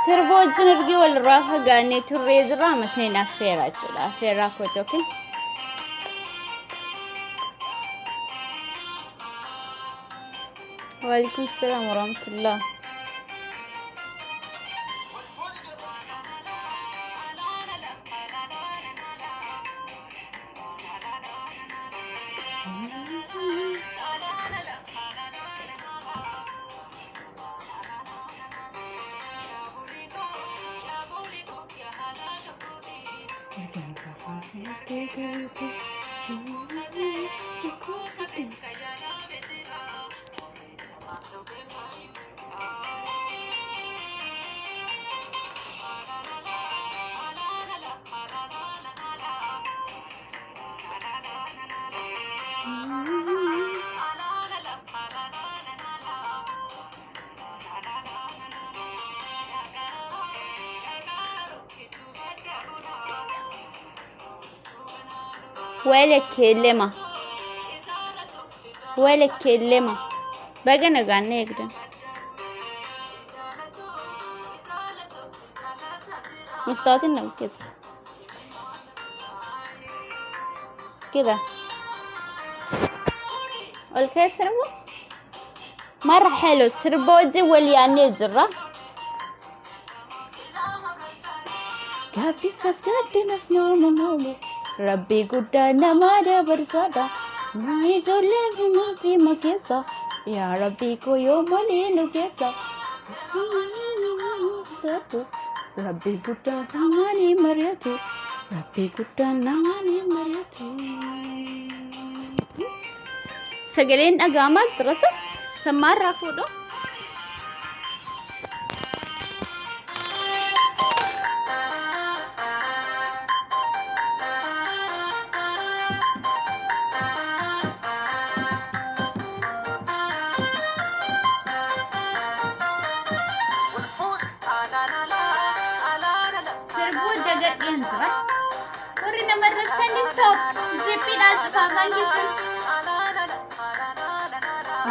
سربوجن رجي والرافة قاني تريز رامة سنين أفيرا جدا أفيرا كوتوكي وعليكم السلام ورحمة الله. ويلك كلمة ويلك كلمة بقى نغني كده مستوطن كده كده والكي سربو مرة حلو سربوجي والياني جرة كابي كسكتي نسنو نمو ربي قدنا ما دبر صدا ما يزولين في مكيسا يا ربي كو يوم لينو كيسا ربي قدنا زماني مريتو ربي قدنا زماني مريتو سجلين أقامات رسم سمار رافودو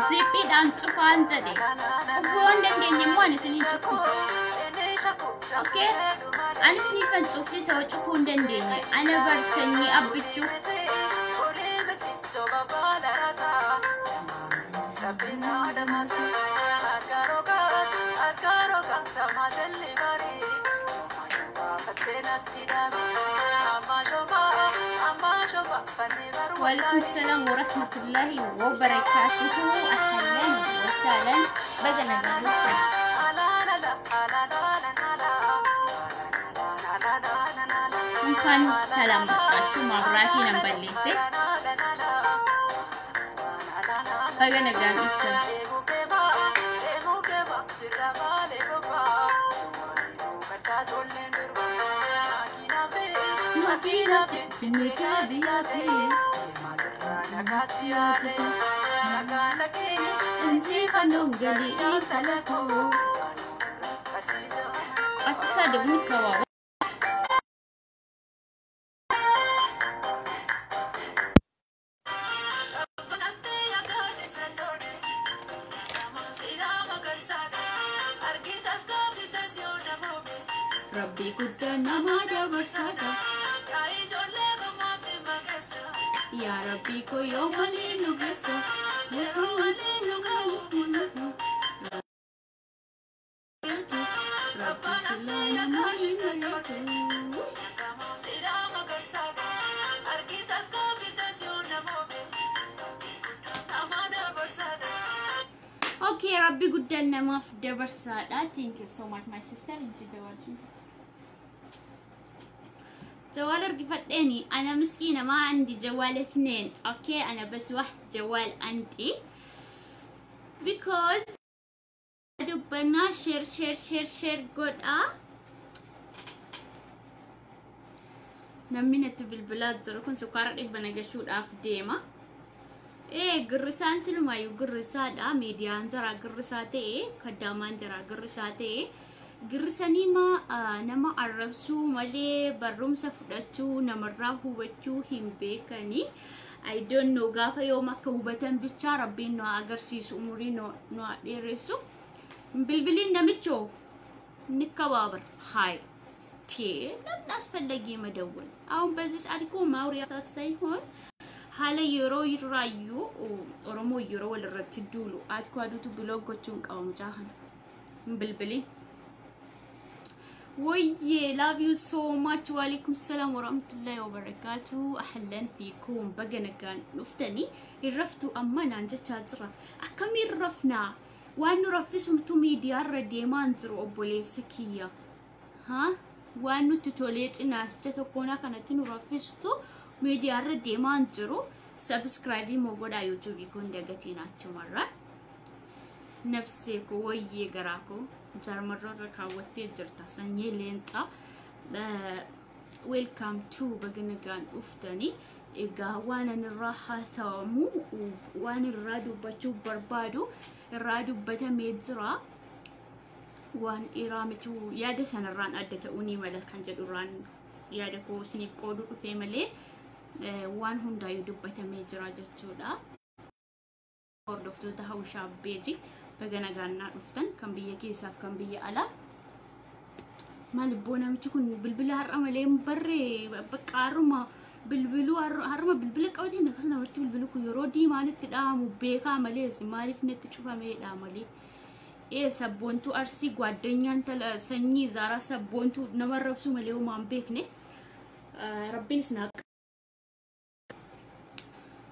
Zipi dan cufan jadi. Cufan dan genyemuan itu ni cufan. Okay, anis ni kan cufan so cufan dan genye. Ana berseni abicu. وعليكم السلام ورحمة الله وبركاته. أهلا وسهلا بدنا نقول ممكن سلام عليكم مراتي نبليسي بدنا نقول Makina pinika diate, nagatiate, naganake, enji kanungali italako. Aku sadar ni kawan. Rabbi kuda nama jabar sada. Ya Rabbi ko yo mali nugasa. Ya mali nugasa. Rabbi silana mali nugasa. Okay, Rabbi kuda nama jabar sada. Thank you so much, my sister. جوال رقفتني أنا مسكينة ما عندي جوال اثنين. أوكي أنا بس واحد جوال عندي because دبنا share good نمينا بالبلاد زركون سكر إبنا جشود أف ديما إيه قرصان سلما يقرصات ميديان زرا قرصاتي كدامان زرا قرصاتي قرصاني ما نما عرفسو مالي بروم سفدتو نمرة هوبتو هم بيكني I don't know غافا يوم كوبتن بيتشا ربي نو أجرسيس أموري نو أديرسو بلبلين نمتشو نكبابر هاي تي لم نسفلقي مدول أو بزيس أديكو ماوري أسات سيهون حالا يرو يرايو ورمو يرو والرتدولو أدكو أدوتو بلوغو تونك أو مجاهن مبلبلي ويي love you so much وعليكم السلام ورحمة الله وبركاته أهلا فيكم بقنقان نفتني الرفتو أمانا نجتشاترا أكمي الرفنا وانو رفسهم تومي ديار ديمان زرو أبولي سكية ها وانو تتوليت ناس جتوكونا كانتينو رفستو ميديار ديمان زرو سبسكرايبي موغودا يوتيوب يكون دقتينا مرة نفسيكو ويي غراكو جارمرو ركاوتي جرتا سني لينتا ويلكم تو بغنغان افتني ايغا وانا نراها سامو وانا الرادو بچو بربادو الرادو بتا ميدرا وان ايرامتو ياده سنران ادتوني ملك كانجدو ران ياده كو سنيف قودو فيملي وان هوندا يدو بتا ميدرا جچودا اوردفتو تهاوشا بيجي بغنا غانا دفتن كم بيه كيساف كم بيه الا مال بونا متكون بلبل هرم لي مبري بقارما بلبلو هرم بلبل قوتي نكسنا ورتي بلبلو يرودي مالت دامو بيكا ماليس مالف نت تشوفا ميدا مالي ايه سبونتو ارسي غادنيان تل سني زارا سبونتو نمربسو مليو مان بيكني ربين سناق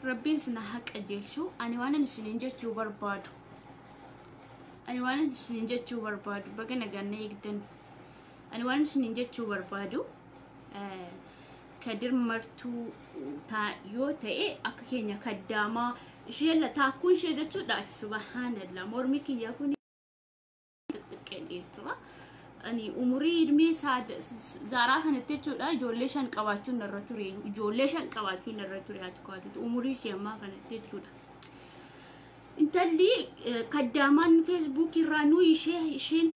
ربين سنحق اجلشو اني وانا نسنجو بربادو أنا وانا سنجت شو بربادو بقنا قلنا يقدن أنا وانا سنجت شو بربادو كدر مرتو تا يو تاي أكينيا كداما شيء لا تاكون شيء جتشو دا سبحان الله مرميكي يكون تكني ترى أني أموري مي ساد زارا كانت تجو دا جوليشان كواتشو نرتوري جوليشان كواتشو نرتوري هتقولي أموري شيء ما كانت تجو دا انت اللي قدامان فيسبوك يرانو يشين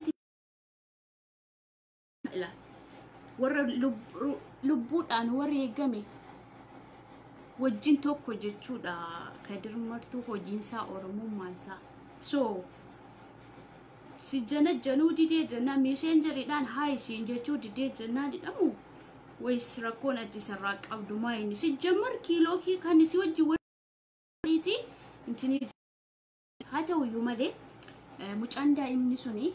لا ورا لبود ان ورا يغمي وجين توكو جچودا كدر مرتو هوجينسا اورمو مانسا سو سجنا جنودي دي جنا ميسنجر دان هاي سينجچو دي جنا دي دمو ويس ركونا تسرق عبد ماين سجمر كيلو كي كان سيوجي وريتي انتني هذا هو يوم ده مش عنده إمنيسوني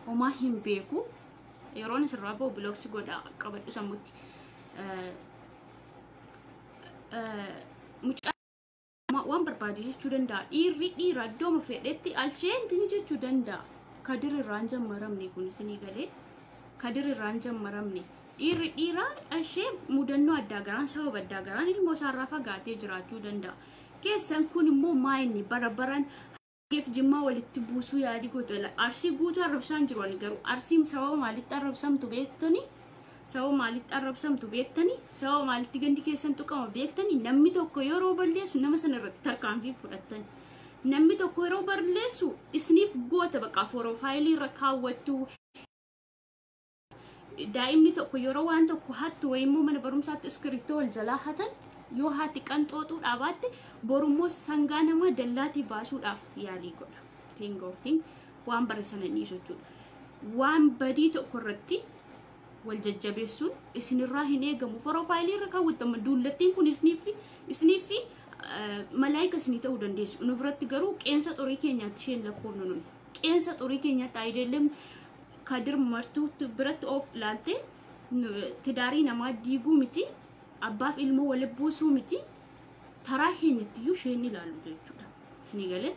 وما هم بيكو يرون سرابو بلوكس جودا قبل أسمتي مش ما وان بربادي شودن دا إيري دوم فيدتي الشين تنيجي شودن دا كادر الرانجا مرمني كوني سني قالي كادر الرانجا مرمني إيرا الشين مدنو الدعاران سوا الدعاران المسارفة قاتي جرا شودن دا كيسان كون مو مايني بربران كيف جما ولتبوسو يادي قلت لا أرسي قوت الربسان جرواني قرو أرسي سوا مالت الربسام تبيتني سوا مالت الربسام تبيتني سوا مالت تجندي كيسان تكام بيتني نمي توكو يورو برليسو نمسنا رتركان في فرتن نمي توكو يورو برليسو اسنيف قوت بقى فروفايلي ركاوتو دائمني توكو يورو وان توكو هاتو ويمو من برمسات اسكريتول جلاحة yoo haati qanxootuu dhaabatte borummoo sangaa nama dallaati baasuudhaaf yaalii godha thing of thing waan barisanan dhiisuudha waan badii tokko irratti wal jajjabeessuun isinirraa hin eegamu profaayilii irra kaawwatamu duullattiin kun isniifi malaayika isinii ta'uu dandeessu nu biratti garuu qeensa xurii keenyaatti isheen lakkoofnu nun qeensa xurii keenyaatti ayideelem kadir martuu biratti of laalte tidaarii namaa diiguu miti abbaaf ilmoo wal buusuu miti taraa keenyatti iyyuu isheen ilaalu jechuudha isinii galee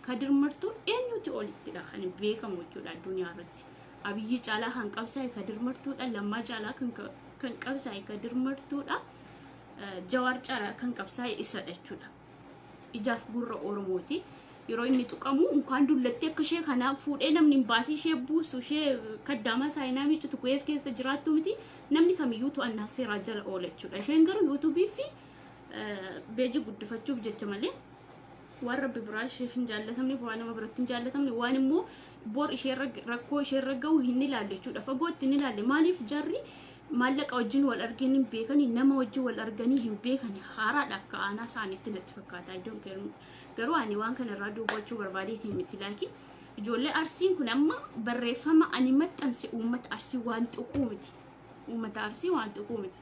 kadir martuu eenyuti olittidha kan beekamu jechuudha addunyaa irratti abiyyi caalaa kan qabsaa'e kadir martuudha lammaa caalaa kan qabsaa'e kadir martuudha jawaar caalaa kan qabsaa'e isa jechuudha ijaaf gurra oromooti yeroo inni tuqamu unkaan dullatti akka ishee kana fuudhee namni baasii ishee buusu ishee kaddaama saayinaa miiccitu keessa jiraattu miti namni kamiyyuu to'annaa seeraa jala oola jechuudha isheen garuu yuutuubii fi beeji guddifachuuf jecha malee waan rabbi biraa ishee hin jaallatamne waan nama biratti hin jaallatamne waan immoo bor ishee rakkoo ishee ga'u hin ilaalle jechuudha fagootti hin ilaalle maaliif jarri maallaqa wajjin wal arganii hin beekanii nama wajjin wal arganii hin beekanii haaraadha akka aanaa isaaniitti natti fakkaata garuu ani waan kana irraa dubbachuu barbaadeetiin miti laaki ijoollee arsiin kun amma barreeffama ani maxxanse uummata arsii waan tuquu miti. Uummata arsii waan tuquu miti.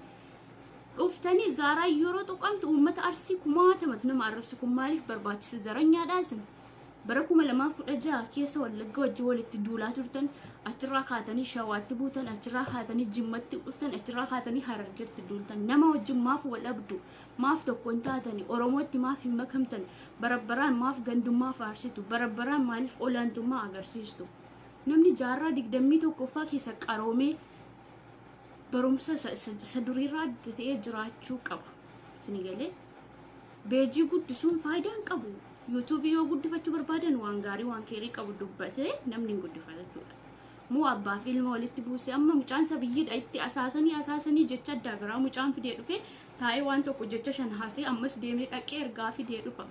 Dhuftanii Zaaraa yeroo tuqamtu uummata arsii kumaatamatu nama arrabsi kun maaliif barbaachisa zaranyaadhaan sin bara 2016 keessa Wallagga wajjin walitti duulaa turtan achirraa kaatanii Shawaatti buutan achirraa kaatanii Jimmatti dhuftan achirraa kaatanii Harargeetti duultan nama wajjin maaf wal dhabdu maaf tokko hin taatanii Oromootti maaf hin makamtan barabbaraan maaf gandummaa faarsitu barabbaraan maaliif olaantummaa agarsiistu namni jaarraa 21ffaa keessa qaroomee barumsa saduriirraa ta'ee jiraachuu qaba. Isin galee beejii guddisuun faayidaa hin qabu. YouTube yoo guddifachuu barbaadan waan gaarii waan keerii qabu dubbatee namni hin guddifatachuudha. Moo abbaa fi ilma walitti buuse amma mucaan sabiyyiidha itti asaasanii jecha addaa garaa mucaan fidee dhufe taa'ee waan tokko jecha shan haasee ammas deemee dhaqee ergaa fidee dhufa.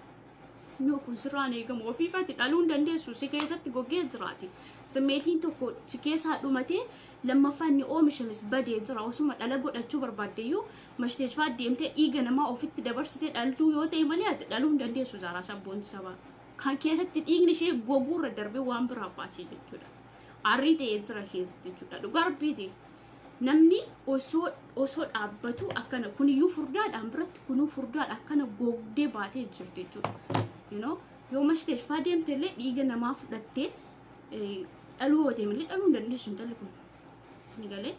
No kun sirraan eegamu ofiifatti dhaluu hin dandeessu si keessatti gogee jiraati. Simmeetiin tokko si keessaa dhumatee lammaffaan ni oomishames badee jira osuma dhala godhachuu barbaaddeeyyuu mashteeshfaa deemtee dhiiga namaa ofitti dabarsitee dhaltuu yoo ta'e malee ati dhaluu hin dandeessu Zaaraa sabboonti sabaa. Kan keessatti dhiigni ishee goguurra darbee waan biraa baasee jechuudha. Arrii ta'ee jira keessatti jechuudha. Dhugaa rabbiiti. Namni osoo dhaabbatu akkana kuniyyuu furdaadhaan biratti kunuu furdaadha akkana gogdee baatee jirti jechuudha. Yoo mashteeshfaa deemtellee dhiiga namaa fudhattee dhaluu yoo ta'e malee dhaluu hin dandeessu intalli kun. Isin galee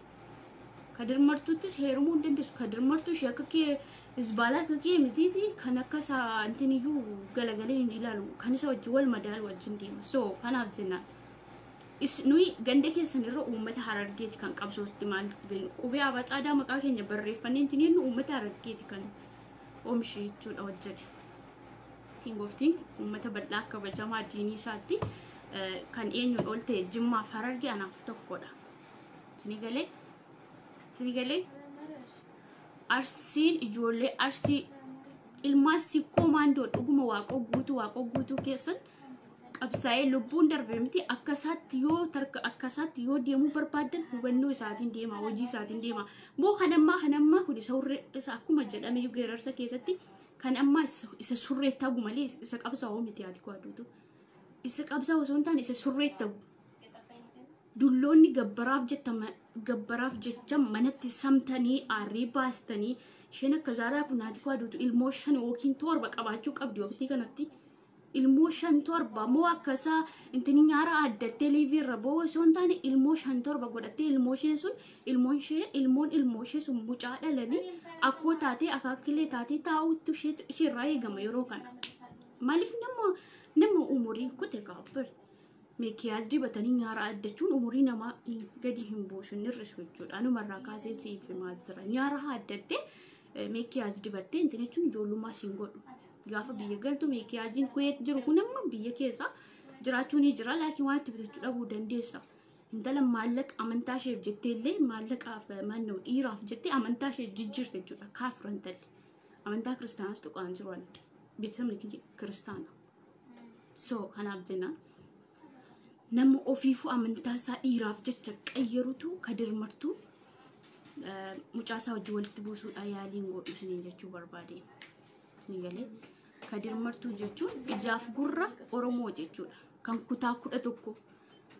Kadir Martuuttis heerumuu hin dandeessu. Kadir Martuu ishee akka kee isbaalaa akka kee mitiiti kan akka isaa intiniyyuu galagalee hin ilaalu kan isa wajjin wal madaalu wajjin deema. So kanaaf jennaan nuyi ganda keessan irra uummata Harargeeti kan qabsootti maalitti beenu qubee abacaadaa maqaa keenya barreeffannee intiniin uummata Harargeeti kan oomishe jechuudha hojjete. King of Ting uummata bal'aa kabajamaa diinii isaatti kan eenyuun ol ta'e Jimmaaf Harargee anaaf tokkodha. Sinigalee arsiin ijoollee arsii ilmaa sikkoo maandoo dhuguma waaqoo guutuu keessan qabsaa'ee lubbuun darbee miti akkasaatti yoo deemuu barbaadan hubannoo isaatiin deema hojii isaatiin deema moo kanammaa kun isa akkuma jedhame geerarsa keessatti kan ammaa isa surreettagu malee isa qabsaa'oo miti ati kwaaduutu isa qabsaa'oo osoo hin taane isa surreettagu dulloonni gabbaraaf jecha manatti samtanii aarii baastanii isheen akka Zaaraa kun ati kwaaduutu ilmoo 5 yookiin 7 qabaachuu qabdi waqtii kanatti. Ilmoo 5-7 moo akkasaa intini nyaara addattee liiviirra boo osoo hin taane ilmoo 5-7 godhattee ilmoo ishee sun ilmoo ishee sun mucaa dhalanii akkoo taatee akaakkilee taatee taa'utti isheerraa eegama yeroo kana. Maaliif nama umurii kute kaafir meekiyaaj dibatanii nyaara addachuun umurii namaa gadi hin buusu nirrisu jechuudha. Anumarraa kaasee siif himaa jira. Nyaara addattee meekiyaaj dibattee intini jechuun ijoollummaa siin godhu. Gaafa biyya galtu meekiyaajiin kuyeet jiru kun amma biyya keessa jiraachuu ni jira laakiin waan itti bitachuu dhabuu dandeessa. Intala maallaqa amantaa ishee jetteellee maallaqaaf mannoo dhiiraaf jettee amantaa ishee jijjiirte jechuudha. Kaafira intalli. Amantaa kiristaanaas tuqaan jiru waan beeksisni kiristaana. So kanaaf jennaan nama ofiifuu amantaa isaa dhiiraaf jecha qayyarutu Kadir Martuu mucaa isaa wajjin walitti buusuudha yaaliin godhu isiniin jechuu barbaade. Sinigalee Kadir Martuu jechuun ijaaf gurra Oromoo jechuudha. Kan kutaa 11.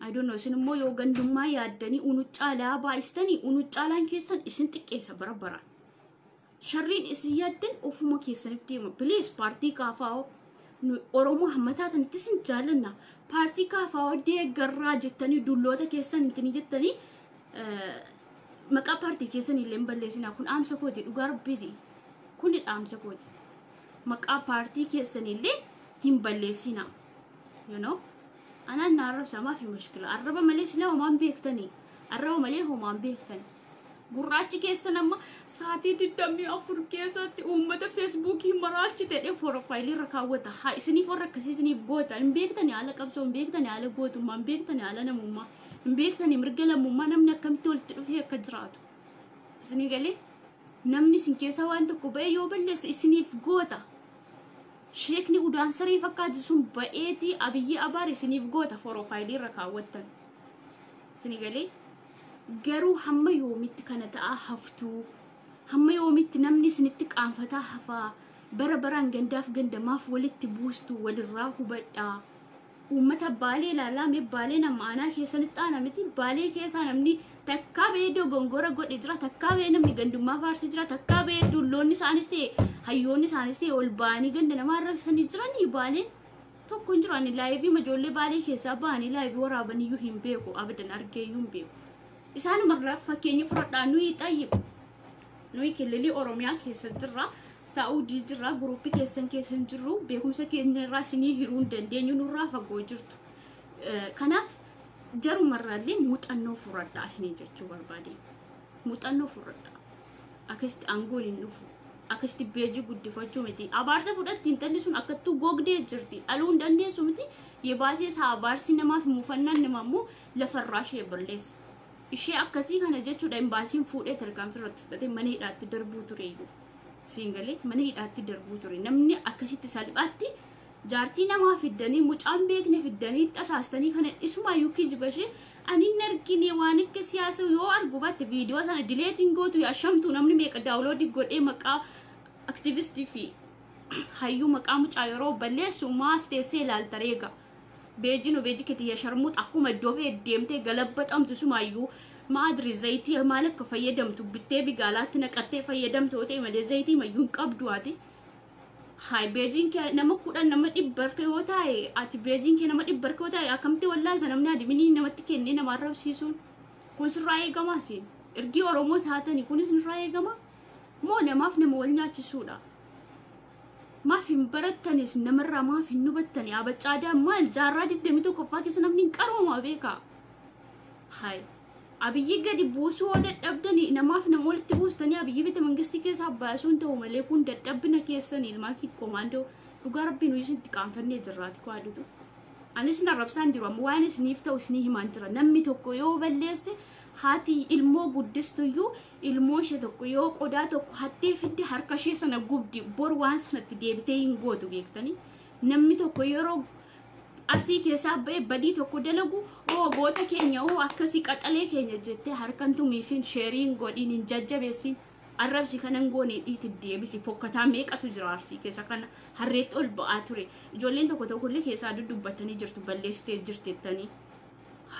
I don't know isin immoo yoo gandummaa yaaddanii unuccaalaa baay'istanii unuccaalaan keessan isin xiqqeessa barabara. Sharriin isin yaaddan ofuma keessaniif deema. Please paartii kaafaa'oo Oromoo hammataa tanatti isin jaalanna. Paartii kaafaa'oo deeggarraa jettanii dulloota keessan ittiin jettanii maqaa paartii keessan illee hin balleessinaa. Kun dhaamsa kooti dhugaa rabbiiti. Kuni dhaamsa kooti. Maqaa paartii keessan illee hin balleessinaa. Anaan arrabsamaa fi mushkila. Arraba malee sila homaan beektanii. Arraba malee homaan beektanii. Gurraachi keessan amma sa'aatii 24 keessatti uummata feesbuukii maraachi ta'ee profaayilii irra kaawwata. Haa isiniif warra akkasii isiniif goota. Hin beektanii haala qabsoo, hin beektanii haala gootummaa, hin beektanii haala namummaa, hin beektanii mirga lammummaa namni akkamitti walitti dhufee akka jiraatu. Isinii galee namni isin keessaa waan tokko ba'ee yoo balleesse isiniif goota. Sheekni udaan saree fakkaatu sun ba'eetii Abiyyi Abaar isiniif goota profaayilii irra kaawwattan. Isinii galee garuu hamma yoomitti kana ta'a haftuu hamma yoomitti namni isinitti qaanfataa hafaa bara baraan gandaaf gandamaaf walitti buustu walirraa hubadhaa uummata baalee ilaalaa mee baalee nama aanaa keessanitti aanamiti baalee keessaa namni takkaa ba'ee dogongora godhe jira takkaa ba'ee namni gandummaa faarsee jira takkaa ba'ee dulloonni isaanis ta'e hayyoonni isaanis ta'e ol ba'anii ganda namaa arrabsanii jiranii baaleen tokko hin jiran laayivii majoollee baalee keessaa ba'anii laayivii waraabaniyyuu hin beeku abadan argeeyyuu hin beeku isaanuma fakkeenya fudhadhaa nuyi xayyib nuyi kililii oromiyaa keessa jirra Saudi jirra gruupi keessan jirru beekumsa keenya irraa isinii hiruu hin dandeenyu nurraa fagoo jirtu kanaaf jarumarraallee muuxannoo fudhadhaa isinii jechuu barbaade muuxannoo fudhadhaa akkasitti aangoon hin dhufu akkasitti beejii guddifachuu miti abaarsa fudhatti intalli sun akkattuu gogdee jirti dhaluu hin dandeessu miti yebaasee isaa abaarsi namaaf muufannaan namammoo lafarraa ishee balleessa ishee akkasii kana jechuudha imbaasiin fuudhee tarkaanfii irratti fudhatee mana hidhaatti darbuu tureeyyuu Singalee mana hidhaatti darbuu ture namni akkasitti salphaatti jaartii namaa fiddanii mucaan beekne fiddanii tasaastanii kana isumayyuu kijibashee ani nargine waan akka siyaasa yoo argu batte viidiyoo sana dileetiin gootu yaashamtu namni meeqa daawuloodii godhee maqaa aktivistii fi hayyuu maqaa mucaa yeroo balleessu maaf teessee ilaaltareega beejii kiti yasharmuut akkuma iddoo fee deemtee galabbaxamtu sumayyuu maadri zayitii maal akka fayyadamtu bittee bigaalaatti naqattee fayyadamtu ta'e malee zayitii mayyuun qabdu ati hay beejiin kee nama kudhan nama dhibbarka yoo ta'e ati beejiin kee nama dhibbarka yoo ta'e akkamti wallaalsa namni adimini namatti kennee nama arrabsiisuun kun sirraa eegamaa siin ergi oromoo taatanii kunis sirraa eegama moo namaaf nama wal nyaachisuudha maaf hin barattanis namarraa maaf hin hubattanii abacaadaa maal jaarraa 21ffaa keessa namni hin qaroomaa beekaa hay abiyyi gadi buusuu dadhabdanii namaaf nama walitti buustanii abiyyi bita mangistii keessaa baasuun ta'u malee kun dadhabina keessanii ilmaan komaandoo dhugaa rabbiin isintti qaanfannee jirraati kwaadhutu anis narrabsaan jiru amma waan isiniif ta'u isinii himaan jira namni tokko yoo balleesse haati ilmoo guddistuyyuu ilmoo ishee tokko yoo qodaa tokko hattee fidde harka ishee sana gubdi bor waan sanatti deebitee hin gootu beektanii namni tokko yeroo asii keessaa ba'ee badii tokko dalagu goota keenya akkasii qaxalee keenya jettee harkan tumiifin sheeriin godhiin hin jajjabeessin arrabsi kanan goonee dhiitti deebisi fokkataa meeqatu jira arsii keessa kana harreetti ol ba'aa ture ijoolleen tokko tokkollee keessaa dudubbatanii jirtu balleessitee jirteettanii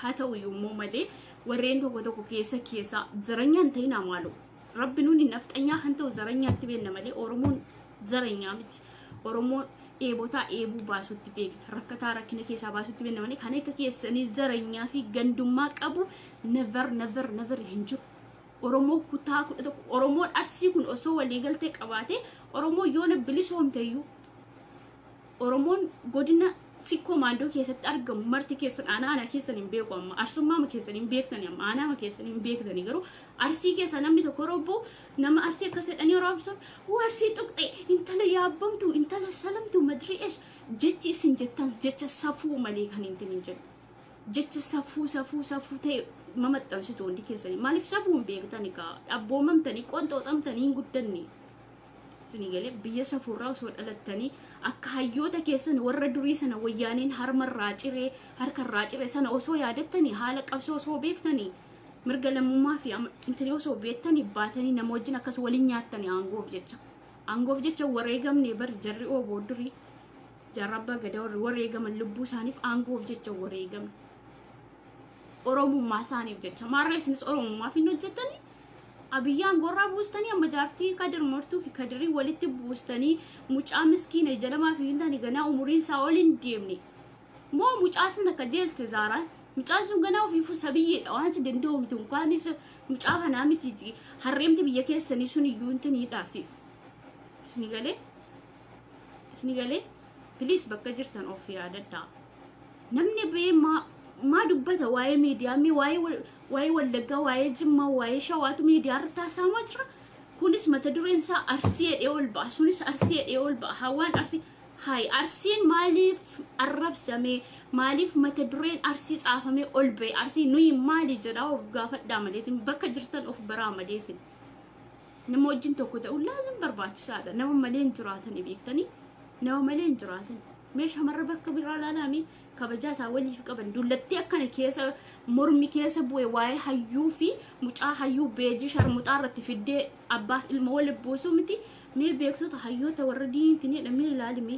haa ta'u yommuu malee warreen tokko keessa zaranyaan ta'in amaalu rabbi nuuni nafxanyaa kan ta'u zaranyaatti beenna malee oromoon zaranyaa miti oromoon eebotaa eebuu baasutti beekna rakkataa rakkina keessaa baasutti beenna malee kan akka keessanii zaranyaa fi gandummaa qabu never hin jiru oromoo kutaa oromoon arsii kun osoo walii galtee qabaate oromoo yoona bilisoomteeyyuu oromoon godina si komaandoo keessatti argamu marti keessan aanaa keessan hin beeku amma arsummaa keessan hin beektani amma aanaa keessan hin beektani garuu arsii keessa namni tokko robboo nama arsii akka sedhanii roobsan arsii tuqxe intala yaabbamtu intala salamtu madri'esh jechi isin jettan jecha safuu malee kan hin jedhu jecha safuu ta'e mamaxxansitu hundi keessanii maaliif safuu hin beektani ka abboomamtanii qonxooxamtanii hin guddanne Sinigale biyya safuurraa osoo dhalattanii akka hayyoota keessan warra durii sana wayyaaniin harmarraa ciree harkarraa ciree sana osoo yaadattanii haala qabsoo osoo beektanii mirga lammummaa fi intini osoo beektanii baatanii nama wajjin akkas waliin nyaattanii aangoof jecha wareegamne bari jarri ooboo durii jarrabba gadaa wareegaman lubbuu isaaniif aangoof jecha wareegamne oromummaa isaaniif jecha maarraa isinis oromummaa fi hojjettanii abiyyaan gorraa buustanii amma jaartii kadir mortuu fi kadirii walitti buustanii mucaa miskiina jalamaa fi hintani ganaa umuriin isaa oliin deemne moo mucaa sana akka jeelte zaaraan mucaan sun ganaa ofiifu sabiyyeedha waan si danda'u miti unkaanis mucaa kanaa miti harreemti biyya keessanii sun iyyuu intanii dhaasiif isni galee please bakka jirtan of yaadadhaa namni bee maa dubbata waa'ee miidiyaa mi waa'ee wallaggaa waa'ee jimmaa waa'ee shawaatu miidiyaa irratti haasa'amaa jira kunis mata dureen isaa arsii jedhee ol ba'a sunis arsii jedhee ol ba'a hawaan arsii arsiin maaliif arrabsame maaliif mata dureen arsii tsaafame ol ba'e arsii nuyi maali jedhaa of gaafadhaa maleesin bakka jirtan of baraa maleesin nama wajjin tokko ta'u laazim barbaachisaadha nama malee hin jiraatan beektanii nama malee hin jiraatan meeshaa marra bakka biraa laalaami kabajaa isaa waliif qaban dullatti akkana keessa mormi keessa bu'e waa'ee hayyuu fi mucaa hayyuu beejii sharmuxaa irratti fiddee abbaaf ilma waliin buusuu miti mee beektota hayyoota warra diintinidha mee ilaalime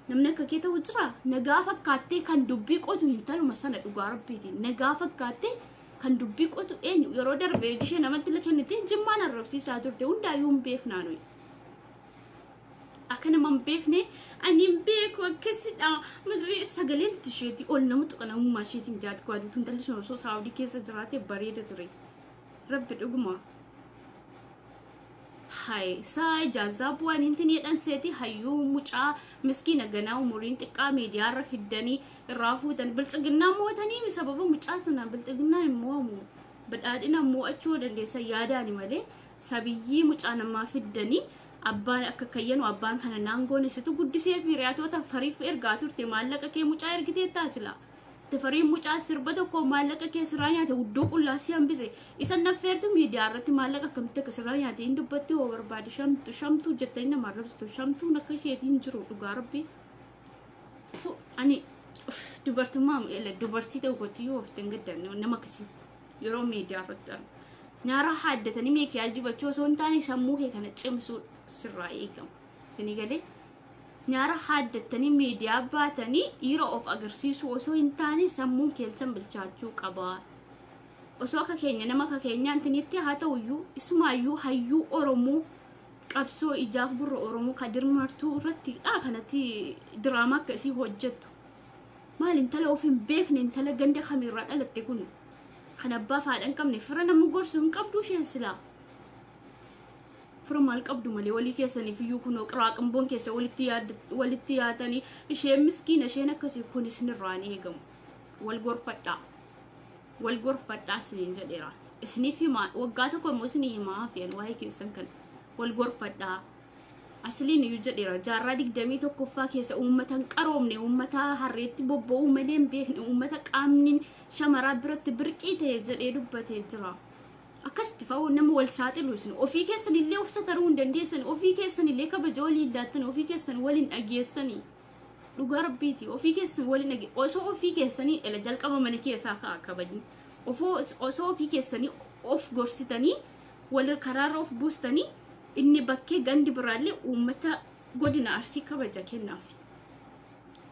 namni akka kee ta'u jira nagaa fakkaattee kan dubbii qotu hin taluma sana dhugaa rabbiiti nagaa fakkaattee kan dubbii qotu eenyu yeroo darbee ishee namatti kennite jimmaan arrabsiisaa turte hundaayyuu hin beeknaa nuyi akka nama hin beekne ani hin beeku akkasidha madri sagaleen tisheeti ol nama tuqanamummaa isheetiin jaati koo aduutu intalli sun osoo saawudii keessa jiraate bareeda ture rabbi dhuguma hay sai jazabu waan intin jedhan seeti hayyuu mucaa miskiina ganaa umuriin xiqqaa miidiyaarra fiddanii irraa fuutan biltsiginnaa mootanii sababa mucaa sanaan biltsiginnaa hin mo'amu badhaadhina mo'achuu dandeessa yaadaani malee sabiyyii mucaa namaa fiddanii abbaan akka kayyanu abbaan kana naangoon isitu guddisee fi riyaatota fariif ergaa turte maallaqa kee mucaa ergitee taasila tafariin mucaa sirba tokko maallaqa kee sirraa nyaate uddoo qullaasii hambise isa naffeertu miidiyaa irratti maallaqa akkamitti akka sirraa nyaate hin dubbatti oo barbaade shamtuu jettanii nama arrabsitu shamtuun akka isheetiin jiru dhugaa rabbi ani dubartummaa dubartii tokkotti yoo ofittiin gaddanne nama akkasii yeroo miidiyaa irratti argu nyaara haaddatanii meekiyaa dibachuu osoo hin taane sammuu kee kana cimsuu sirraa eegamu tini galee nyaara haaddatanii miidiyaa baatanii dhiira of agarsiisu osoo hin taane sammuun keessan bilchaachuu qaba osoo akka keenya nama akka keenyaan tinitti haa ta'uyyuu isumaayyuu hayyuu oromoo qabsoo ijaaf gurra oromoo kadir martuu irratti kanatti diraamaa akkasii hojjettu maal intala of hin beekne intala ganda kamirraa dhalatte kun kan abbaa faadhan qabne fira nama gorsu hin qabdu isheen silaa fira maal qabdu malee walii keessaniif iyyuu kunoo qiraaqamboon keessa walitti yaatanii isheen miskiina isheen akkasii kun isinirraan eegamu wal gorfadhaa isiniin jedheera isiniif himaa waggaa tokko immoo isinii himaa hafeen waa'ee keessan kan wal gorfadhaa asliin iyyuu jedheera jaarraa 21ffaa keessa uummatan qaroomne uummata harreetti bobba'uu malee hin beekne uummata qaamni shamaraa biratti birqii ta'e jedhee dubbatee jira akkasitti fa'uu nama wal saaxilu isin ofii keessan illee of sataruu hin dandeessan ofii keessan illee kabaja walii laattan ofii keessan waliin dhageessanii dhugaa rabbiiti ofii keessan waliin osoo ofii keessanii ela jalqaba mana keessaa ka'a kabajni osoo ofii keessanii of gorsitanii wal karaarra of buustanii inni bakkee gandi biraallee uummata godina arsii kabaja kennaaf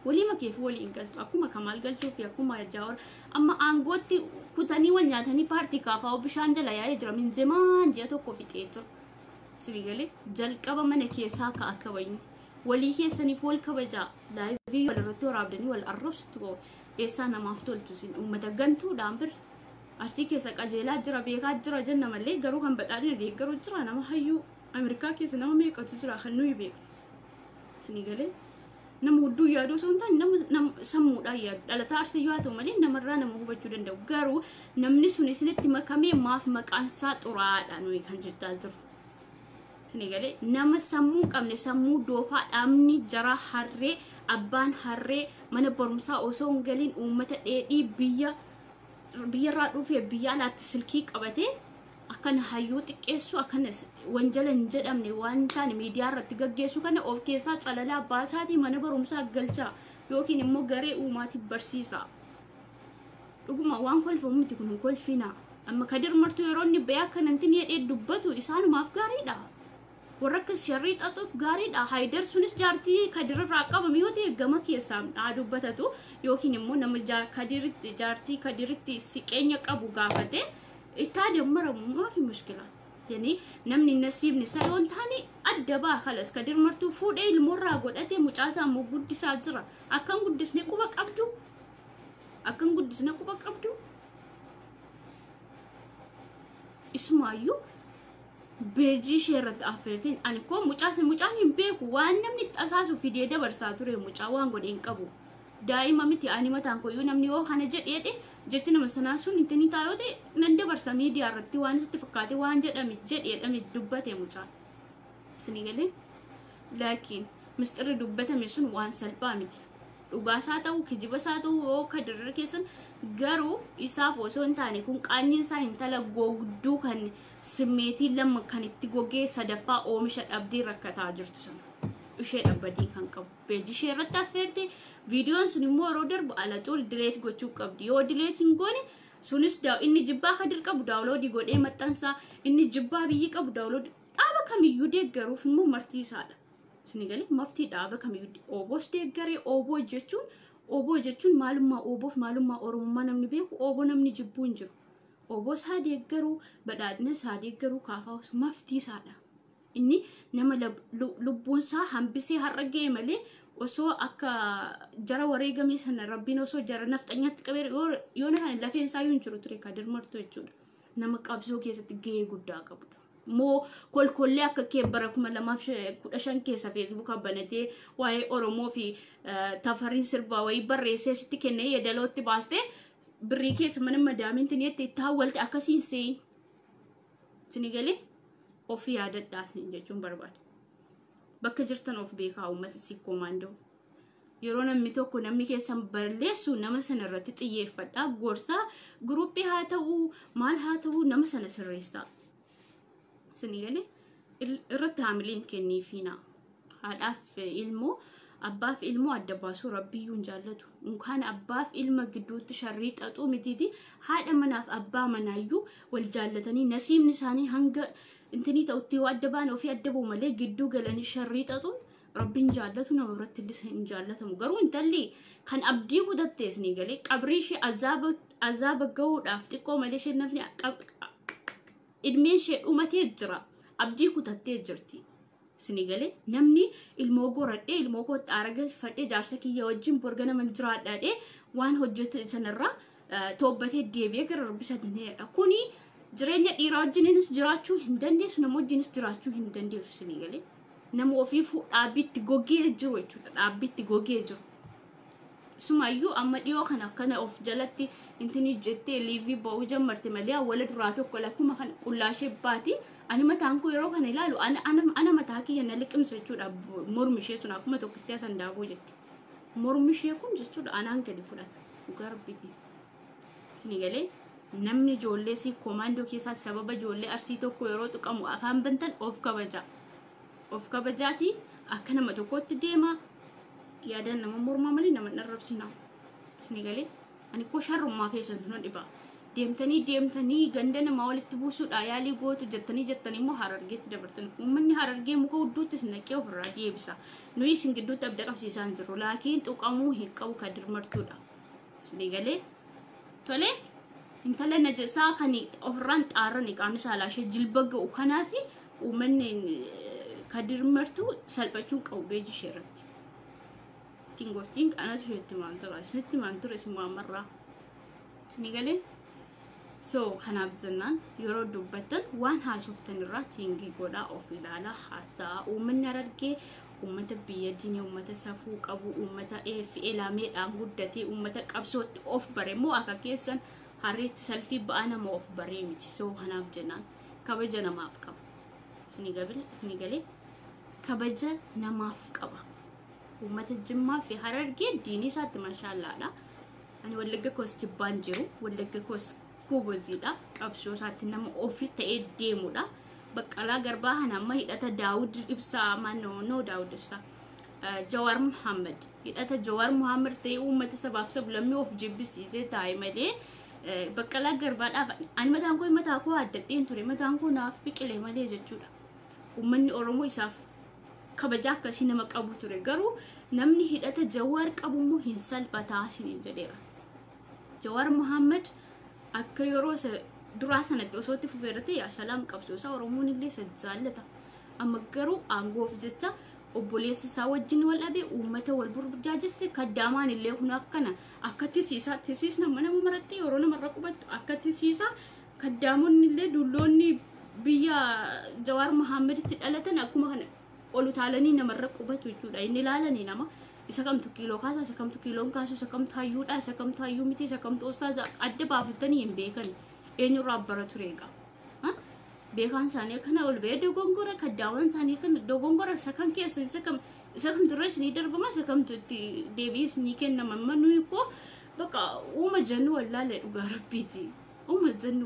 walii makeef waliin galtu akkuma kamaal galchuu fi akkuma jaawar amma aangootti kutanii wal nyaatanii paartii kaafaa bishaan jala yaa'ee jira min zemaan ji'a tokko fixee jira sirigalee jalqaba mana keessaa ka'a kabajni walii keessaniif wal kabajaa laayivii walirratti waraabdanii wal arrabsitu eessaa namaaf toltu sin uummata gantuudhaan bir arsii keessa qajeelaa jira beekaa jira jenna malee garuu kan badhaadhina deeggaruu jira nama hayyuu Amerikaa keessa nama meeqatu jira kan nuyi beeku sinigalee nama hudduu yaaduu osoo hin taane nama sammuudhaan yaadu dhalataa arsii yoo ta'u malee namarraa nama hubachuu danda'u garuu namni sun isinitti makamee maaf maqaan isaa xuraadha nuyi kan jettaa jiru sinigalee nama sammuu qabne sammuu doofaa dhaabni jara harree abbaan harree mana barumsaa osoo hin galiin uummata dheedhii biyyarraa dhufee biyya alaatti silkii qabatee akan hayyuu xiqqeessu akan wanjala hin jedhamne waan taane miidiyaa irratti gaggeessu kana of keessaa calalaa baasaatii mana barumsaa galchaa yookiin immoo garee uumaatiif barsiisa dhuguma waan kolfamu miti kun kolfina amma kadir martuu yeroo inni bayaa kanantiin jedhee dubbatu isaanumaaf gaariidha warra akkas sharrii xaxuuf gaariidha haydar sunis jaartii kadirraa qabame yoo ta'e gama keessaa dubbatatu yookiin immoo nama jaartii kadiritti siqeenya qabu gaafate ittaade maramu maafi mushkila yani namni nasiibni sayoon taani addabaa khalas kadir martuu fuudhee ilmoorraa godhatee mucaasaa immoo guddisaa jira akkan guddisne quba qabdu ismaayyuu beejii sheerratti afeertiin ani koo mucaan hin beeku waan namni xasaasu fidee dabarsaa ture mucaa waan godheen qabu daa'ima miti ani mataan koyyuu namni yoo kana jedheedhe jechi nama sanaa sun intini taayote nan dabarsa miidiyaa irratti waan sitti fakkaate waan jedheedhame dubbate mucaan sinigalee laakiin mistirri dubbatame sun waan salphaa miti dhugaasaa ta'uu kijibasaa ta'uu yoo kadirra keessan garuu isaaf osoo hin taane kun qaanyiin isaa intala gogduu kan simmeetii lama kan itti gogee sadaffaa oomisha dhabdee rakkataa jirtu sana ishee dhabbadii kan qabu beejii ishee irratti affeerte viidiyoon sun immoo yeroo darbu alaxool dileet gochuu qabdi yoo dileet hin goone sunis inni jibbaa kadir qabu daawloodii godhee maxxansaa inni jibbaa biyyi qabu daawloodii dhaaba kamiyyuu deeggaruuf immoo martiisaadha Sinigalee maftii dhaaba kamiyyuu oboos deeggaree oboo jechuun maalummaa oromummaa namni beeku oboo namni jibbuu hin jiru. Oboos haa deeggaruu badhaadhina haa deeggaruu kaafaa'us maftii isaadha. Inni nama lubbuun isaa hambisee har'a ga'e malee osoo akka jara wareegamee sana rabbiin osoo jara nafxanyaatti qabee yoo kana lafeen isaa hin jiru ture Kadir Martuu jechuudha. Nama qabsoo keessatti ga'ee guddaa qabudha. Moo kolkollee akka keebbara 2015 keessa feesbuukaa banatee waa'ee Oromoo fi Tafariin sirbaa wayii barreessee sitti kennee yeedalootti baastee birrii keessa mana madaamintiin itti hawwalte akkasiin seeyin. Sinigalee ofii yaadadhaasni jechuun barbaada. Bakka jirtan of beekaa uummata sikkoo maandoo. Yeroo namni tokko namni keessan balleessu nama sana irratti xiyyeeffadhaa gorsaa guruppii haa ta'uu maal haa ta'uu nama sana sirreessaa. Sinigalee irratti haamileen kenniifiina. Haadhaaf ilmoo abbaaf ilmoo adda baasuu rabbiyyuu hin jaallatu. Unkaan abbaaf ilma gidduutti sharrii xaxuu mitiiti haadha manaaf abbaa manaayyuu wal jaallatanii nasiibni isaanii hanga intini ta'utti yoo adda baan ofii adda ba'u malee gidduu galanii sharrii xaxuun rabbiin jaallatu nama biratti illee hin jaallatamu. Garuu intalli kan abdii kutattee Sinigalee qabrii ishee azaaba ga'uudhaaf xiqqoo malee ishee nafni ilmeen ishee dhumatee jira. Abdii kutattee jirti. Sinigalee namni ilmoo goradhee ilmoo kootti aara galfadhee jaarsa kiyya wajjin borga nama jiraadhaadhee waan hojjete sanarraa toobbatee deebi'ee gara rabbi saddeneedha. Kuni jireenya dhiiraa wajjinis jiraachuu hin dandeessu nama wajjinis jiraachuu hin dandeessu. Sinigalee nama ofiifuu dhaabbiitti gogee jiru jechuudha. Dhaabbiitti gogee jiru. Sumayyuu amma dhiyoo kana akkana of jalatti intini jettee liivii ba'uu jammarte malee wala duraa tokko lakkuma kan qullaashee baati. Ani mataan koo yeroo kana ilaalu ana mataa kiyya na liqimsa jechuudha. Mormi ishee sun akkuma tokkotti asan daaboo jetti. Mormi ishee kun jechuudha anaan gadi fudhata. Dhugaa rabbiiti. Sinigalee namni ijoollee si komaandoo keessaa sababa ijoollee arsii tokko yeroo tuqamu afaan bantan of kabaja. Of kabajaati akka nama tokkotti deema. Yaadaan nama mormaa malee nama narrabsina. Sinigalee ani koo sharrummaa keessan nu dhibaa. Deemtanii ganda nama walitti buusuudha yaalii gootu jettanii immoo Harargeetti dabartan. Uummanni Harargee muka hudduutti sinaqee ofirraa deebisa. Nuyi isin gidduutti abda qabsiisaan jiru. Laakiin tuqamuu hin qabu Kadir Martuudha. Sinigalee tolee intala najasaa kan ofirraan xaarran qaamni saalaa ishee jilba ga'u kanaafi uummanni Kadir Martuu salphachuu qabu beeji ishee irratti. Tingoftiin kanatu isheetti maan jira. Isheetti maan ture isin waamarraa. Sinigalee so kanaaf jennaan yeroo dubbatan waan haasoftan irraa tingii godhaa of ilaalaa haasaa. Uummanni Harargee uummata biyya diinii uummata safuu qabu uummata eelaameedhaan guddatee uummata qabsootti of bare moo akka keessan harreetti salfii ba'aa nama of baree miti. So kanaaf jennaan kabaja namaaf qaba. Sinigalee kabaja namaaf qaba. Uummata Jimmaa fi Harargee diinii isaatti mashaallaadha. Ani Wallagga koos jibbaan jiru. Wallagga koos goboziidha. Qabsoo isaatti nama ofii ta'ee deemudha. Baqqalaa Garbaa hanamma hidhata Daawud Ibsaa no Daawud Ibsaa. Jawaar Muhammad hidhata Jawaar Muhammad ta'ee uummata sabaaf sablammii of jibbisiisee taa'e malee Baqqalaa Garbaadhaaf ani mataan koo addadheen ture. Mataan koo naaf biqilee malee jechuudha. Uummanni Oromoo isaaf kabaja akkasii nama qabu ture. Garuu namni hidhata Jawaar qabu immoo hin salphataa isiniin jedheera. Jawaar Muhammad akka yeroo duraa sanatti osoo itti fufeerate yaa salaam qabsoo isaa Oromoon illee isa jaallata. Amma garuu aangoof jecha obboleessa isaa wajjin wal dhabe uummata wal burjaajesse kaddaamaan illee kun akkana akka tisiisna nama maratti yeroo namarra qubattu akka tisiisa kaddaamonni illee dulloonni biyya Jawaar Muhammaditti dhalatan akkuma kana ol utaalanii namarra qubatu jechuudha. Inni ilaalanii nama isa kamtu kiiloo kaasa isa kamtu kiiloon kaasu isa kamtu hayyuudha isa kamtu hayyuu miti isa kamtu ostaaza adda baafatanii hin beekan eenyurraa bara tureega. Beekan isaanii kana ol ba'ee dogongora kaddaawan isaanii kana dogongora isa kan keessa isa kam turres ni darbama isa kamtu itti deebiis ni kennama. Manuu koo bakka uuma jannu wallaalee dhugaa rabbiiti. Uuma jannu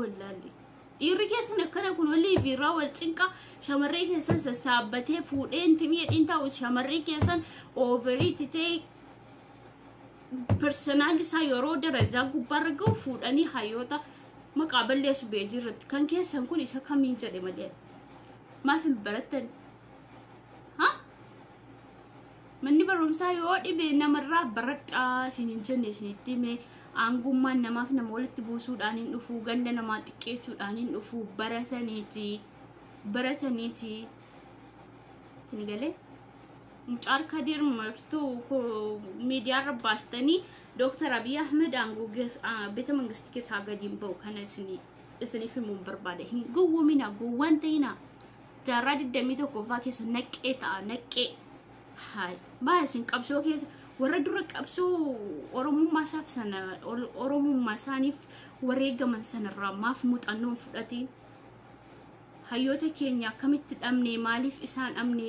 wallaalee. Dhiirri keessan akkana kun walii biiraa wal cinqa shamarree keessan sassaabbatee fuudhee intimii jedhiin taa'u shamarree keessan ooveriitti ta'e personaal isaa yeroo darajaa gubbaarra ga'u fuudhanii hayyoota maqaa balleessu beejii irratti kan keessan kun isa kamiin jedhe malee ما في برتن ها مني برمسا يودي بنمرة برد سنين جنة سنين تيمي angumman namaaf nama walitti buusuudhaan dhufuu ganda namaa xiqqeessuudhaan dhufuu barataniiti tinigale mucaar kadir martu ko miidiyaa irra baastanii Dr. Abiy Ahmed aangogees ቤተ መንግስት keessa hagadiin ba'u kana isiniif himuun barbaada hin gowwomina gowwan ta'ina jaarraa 21ffaa keessa naqqee ta'a naqqee hay baasin qabsoo keessa warra dura qabsoo oromummaa isaaf sana oromummaa isaaniif wareegaman sanarraa maaf muuxannoon fudhatiin hayyoota keenya akkamitti dhabne maaliif isaan dhabne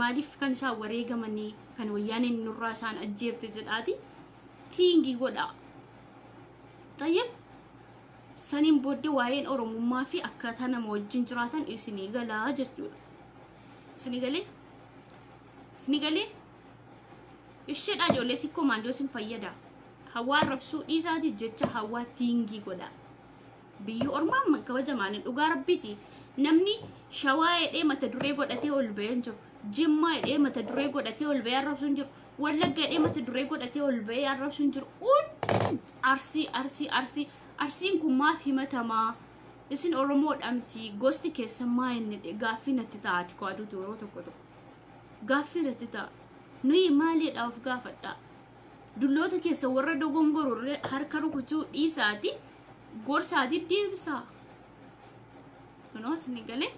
maaliif kan isaan wareegamanii kan wayyaaniin nurraa isaan ajjeefte jedhaati tiingi godha tayyib saniin booddee waa'een oromummaa fi akkaataa nama wajjin jiraatan isinii galaa jechuudha isinii galee ishedha ijoollee si komaandoo sin fayyada hawaa rabsuu dhiisaati jecha hawaa tiingii godha biyyu ormaan man kabajamaanin dhugaa rabbiiti namni shawaa edhee mata duree godhatee ol ba'een jiru jimmaa edhee mata duree godhatee ol ba'ee arrabsuun jiru wallagga edhee mata duree godhatee ol ba'ee arrabsuun jiru arsiin kun maaf himatamaa isin oromoodha miti gosti keessan maa inni gaaffii natti ta'aati koo aduuti yeroo tokko gaaffii natti ta'a nuyi maaliidhaaf gaafadha dulloota keessa warra dogongoroo harka rukutuu dhiisaati gorsaati deebisa isin galee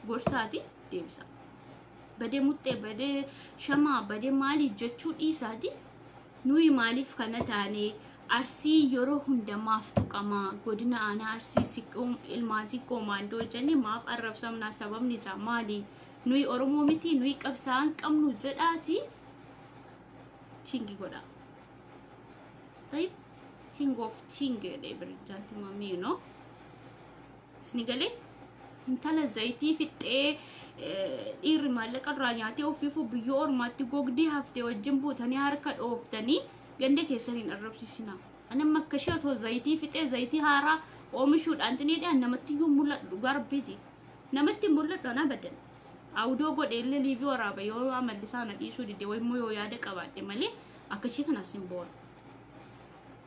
gorsaati deebisa badee muxxee badee shamaa badee maalii jechuu dhiisaati nuyi maaliif kana taane arsii yeroo hundamaaf tuqamaa godina aanaa arsii siqqoom ilmaasii komaandoo jenne maaf arrabsamnaa sababni isaa maali nuyi oromoo miti nuyi qabsaan qabnu jedhaati tingi godha tayyib ting of ting de birjanti mami you know snigale intala zayti fixee dhiirri maallaqa irraa nyaatee ofiifu biyya ormaatti gogdii haftee wajjin buutanii harka dhooftanii ganda keessaniin arrabsisina anamma akka shaatoo zayitii fixee zayitii haaraa oomishuudhaan xiniidhaan namatti iyyuu mul'atu garbiiti namatti mul'atu ana badan awdoo godheellee liivii waraaba yoo amallisaan dhiisuu dide waymoo yoo yaada qabaadhe malee akkashii kana simbool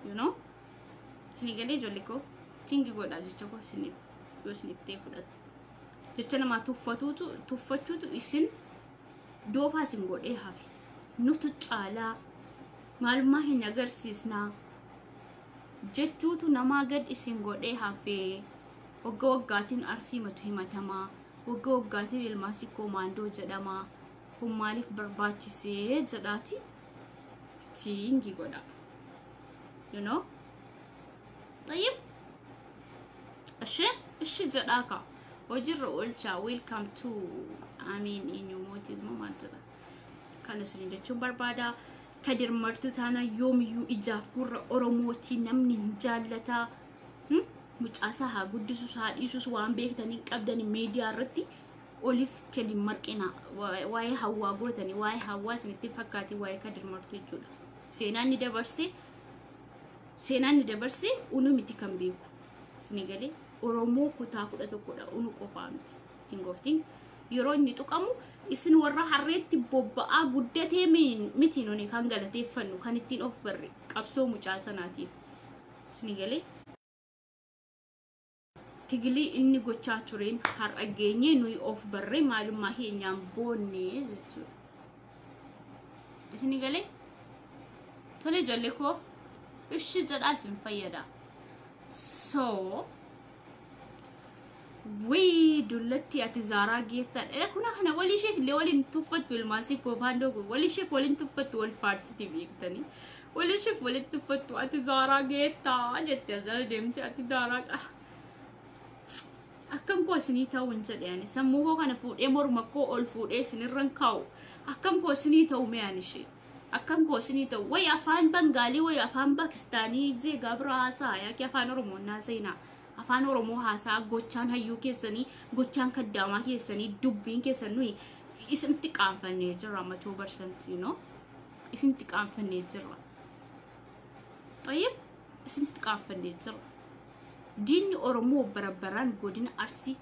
you know sinigalee jolliko tingi godha jecha ko sinif yoo sinif tee fudhatu jecha namaa tuffachuutu isin doofaa sin godhee hafe nutu caalaa maalummaa hin agarsiisnaa jechuutu namaa gad isin godhee hafe waggaatiin arsii matu himatamaa waggaatiin ilmaasii komaandoo jedhamaa kun maaliif barbaachisee jedhaati tingi godha you know طيب ايش جداك وجر اولشا ويلكم تو امين انيو موتيز ما ماجدا كان سنجچو بربادا كدر مرتو تانا يوم يو اجاف قر اوروموتي نمني جالتا مچاسا ها قدسو ساد يسوس وان بيكتني قبدني ميديا رتي اوليف كدي مرقنا واي هوا غوتني واي هوا سنتفكاتي واي كدر مرتو جودا سيناني دبرسي unu miti kan beeku sinigale oromoo kutaa kudha tokkodha unu qofaa miti ting of ting yeroo inni tuqamu isin warra harreetti bobba'aa guddatee miti nuni kan galateeffannu kan ittiin of barre qabsoo mucaa sanaatiin sinigale tigilii inni gochaa tureen har'a geenye nuyi of barre maalummaa keenyaan boonne jechuudha sinigale tole jolle ko ish jadhaa sin fayyada so we dullatti ati zaaraa geetta kuna kana walii sheek illee waliin tuffattu ilmaasii kofaandoo walii sheek waliin tuffattu wal faarsiti beektanii walii sheek waliin tuffattu ati zaaraa geetta jette azal deemte ati zaaraa akkam koo isinii ta'uu hin jedhani sammuu koo kana fuudhee morma koo ol fuudhee isinirran kaa'u akkam koo isinii ta'uu meeyaan ishee akkam koo isinii ta'u way afaan bangaalii way afaan pakistaanii zeegaa biraa haasaa yaaki afaan oromoo naasayna afaan oromoo haasaa gochaan hayyuu keessanii gochaan kaddaamaa keessanii dubbiin keessan nuyi isinitti qaanfannee jirra 100% you know isinitti qaanfannee jirra tayyib isinitti qaanfannee jirra diinni oromoo barabaraan godina arsii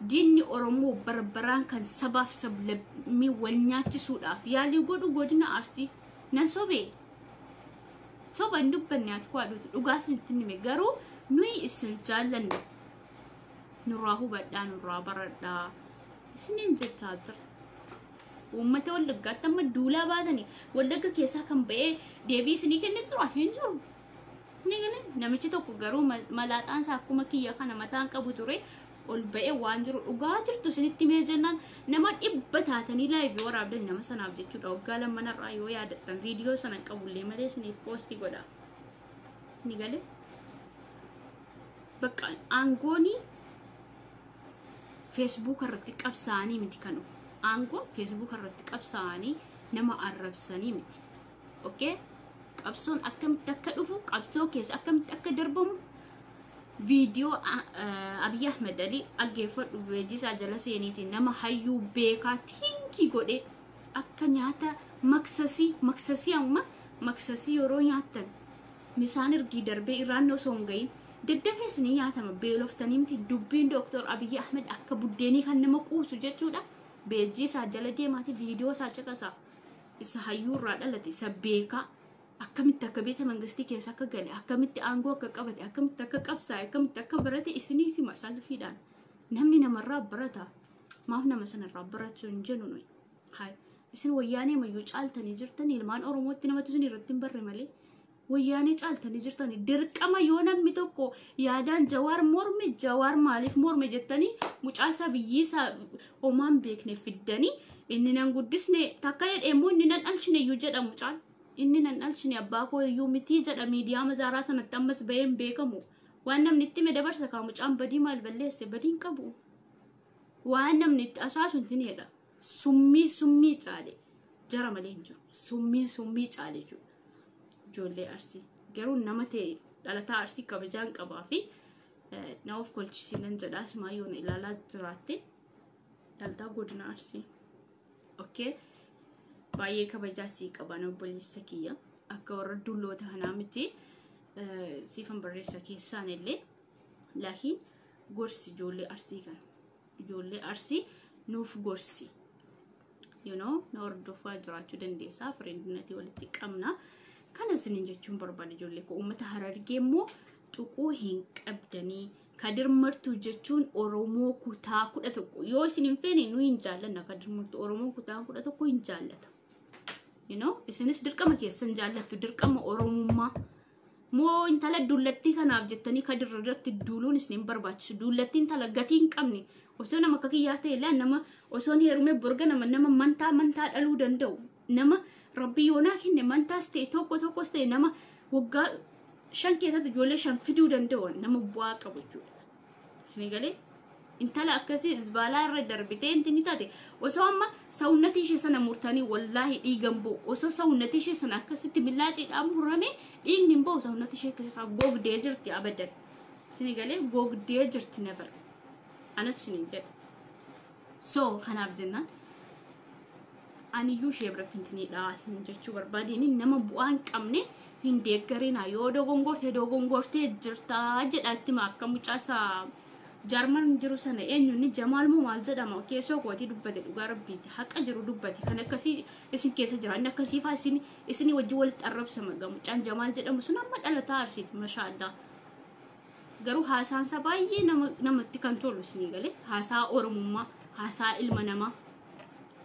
diinni Oromoo barbaraan kan sabaaf sablammii wal nyaachisuudhaaf yaalii godhu godina Arsii nan sobee soba hin dubbanne ati kwaadhuutu dhugaatiin itti nime garuu nuyi isin jaallanne nurraa hubadhaa nurraa baradhaa isiniin jechaa jira. Uummata Wallaggaatti amma duulaa baatanii Wallagga keessaa kan ba'ee deebii isinii kennee jiru hin jiru. Namichi tokko garuu malaaxaan isaa akkuma kiyya kana mataan qabu ture ol ba'ee waan jiru dhugaa jirtu isinitti mee jennaan nama 100 taatanii laayivii waraabdan nama sanaaf jechuudha. Waggaa lammanarraa yoo yaadattan viidiyoo sana qabullee malee isiniif poostii godha. Isinii galee bakka aangoonii Facebook irratti qabsaanii miti kan dhufu. Aangoo Facebook irratti qabsaanii nama arrabsanii miti. Okay? Qabsoon akkamitti akka dhufu, qabsoo keessa akkamitti akka darbamu viidiyoo Abiy Ahmed Ali aggeeffadhu beejisaa jala seeniitiin nama hayyuu beekaa tiinkii godhe akka nyaata maksasii amma maksasii yeroo nyaatan misaan ergii darbee irraan osoo hin gahin daddafeesni nyaatama beeloftanii miti dubbiin Dr. Abiy Ahmed akka buddeenii kan nama quusu jechuudha. Beejisaa jala deemaati viidiyoo isaa caqasaa isa hayyuu irraa dhalate isa beekaa akkamitti akka beeta mangistii keessa akka gale akkamitti aangoo akka qabate akkamitti akka qabsaa'e akkamitti akka barate isinii fi masalfiidhaan namni namarraa barata maaf nama sanarraa barachuu hin jennu nuyi hay isin wayyaanee mayyuu caaltanii jirtanii ilmaan Oromootti namatti isin irratti hin barre malee wayyaanee caaltanii jirtanii dirqama yoo namni tokko yaadaan Jawaar maaliif morme jettanii mucaasaa biyyiisaa omaan beekne fiddanii inni nan guddisne takka jedheemmoo inni nan dhalchine iyyuu jedha mucaan inni nan dhalchine abbaa koo iyyuu mitii jedha miidiyaa mazaaraa sanatti ammas baheen beekamu waan namni itti me dabarsa kaa mucaan badii maal balleesse badiin qabu waan namni itti asaasu hin jedha summii caale jara malee hin jiru summii caale jiru ijoollee Arsii garuu nama ta'e dhalataa Arsii kabajaan qabaa fi na of kolchisiinan jedhaa ismaayyoon ilaalaa jiraatte dhalataa godina Arsii. Okay? Baay'ee kabajaa sii qaban obboleessa kiyya akka warra dulloota kanaa miti siifan barreessa keessaan illee laakiin gorsi ijoollee Arsii kana ijoollee Arsii nuuf gorsi na hordofaa jiraachuu dandeessaa fireendiinatii walitti qabna kana isiniin jechuun barbaada ijoollee koo uummata Harargee immoo tuquu hin qabdanii Kadir Martuu jechuun Oromoo kutaa 11 yoo isin hin feene nu hin jaallanna Kadir Martuu Oromoo kutaa 11 hin jaallata. Isinis dirqama keessan jaallattu dirqama Oromummaa moo intala dullatti kanaaf jettanii Kadir irratti duuluun isin hin barbaachisu dullatti intala gatii hin qabne osoo nama akka kiyyaa ta'e ilaa nama osoo ni heerume borga nama mantaa dhaluu danda'u nama Rabbi yoonaa kenne mantaas ta'e tokkos ta'e nama waggaa 5 keessatti ijoollee 5 fiduu danda'u nama bu'aa qabu jechuudha. Isin galee intala akkasii isbaalaa irra darbitee intini taate osoo amma sawunnati ishee sana murtanii wallaahi dhiigan ba'u osoo sawunnati ishee sana akkasitti millaaciidhaan murame dhiigni hin ba'u sawunnati ishee keessaa gogdee jirti abadan. Isin galee gogdee jirti never. Anatu isin jedha. So kanaaf jennaan ani iyyuu ishee biratti intini dhaasin jechuu barbaadeen nama bu'aa hin qabne hin deeggarina yoo dogongortee jirta jedhatti akka mucaasaa Jarman jiru sana eenyuun Jamaal moo maal jedhama keessoo kooti dubbate dhugaa rabbiiti haqa jiru dubbate kan akkasii isin keessa jira inni akkasii faa isin wajji walitti arrabsama mucaan Jamaal jedhamu sun amma dhalataa Arsiiti mashaallah garuu haasaan isaa baay'ee namatti kan tolu isin galee haasaa Oromummaa haasaa ilma namaa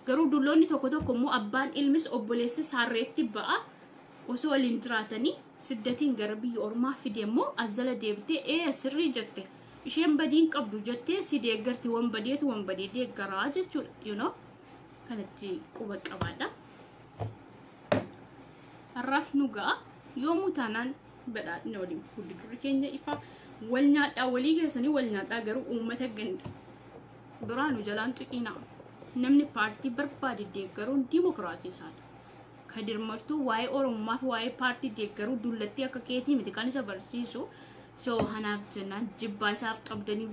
garuu dulloonni tokko immoo abbaan ilmis obboleessi saarreetti ba'a osoo waliin jiraatanii siddatiin gara biyya ormaa fideemmoo azala deebitee sirrii jette isheen badiin qabdu jettee si deeggarti wan badee deeggaraa jechuudha kanatti quba qabaadha. Har'aaf nu ga'a yoomuu taanaan badhaadhina waliin fuuldurri keenya ifa wal nyaadhaa walii keessanii wal nyaadhaa garuu uummata ganda biraanu jalaan tuqinaa namni paartii barbaade deeggaruun dimokiraasii isaati. Kadir Martuu waa'ee Oromummaa fi waa'ee paartii deeggaruu dullatti akka keetii miti kan isa barsiisu so hanaaf jennaan jibbaa isaaf qabdaniif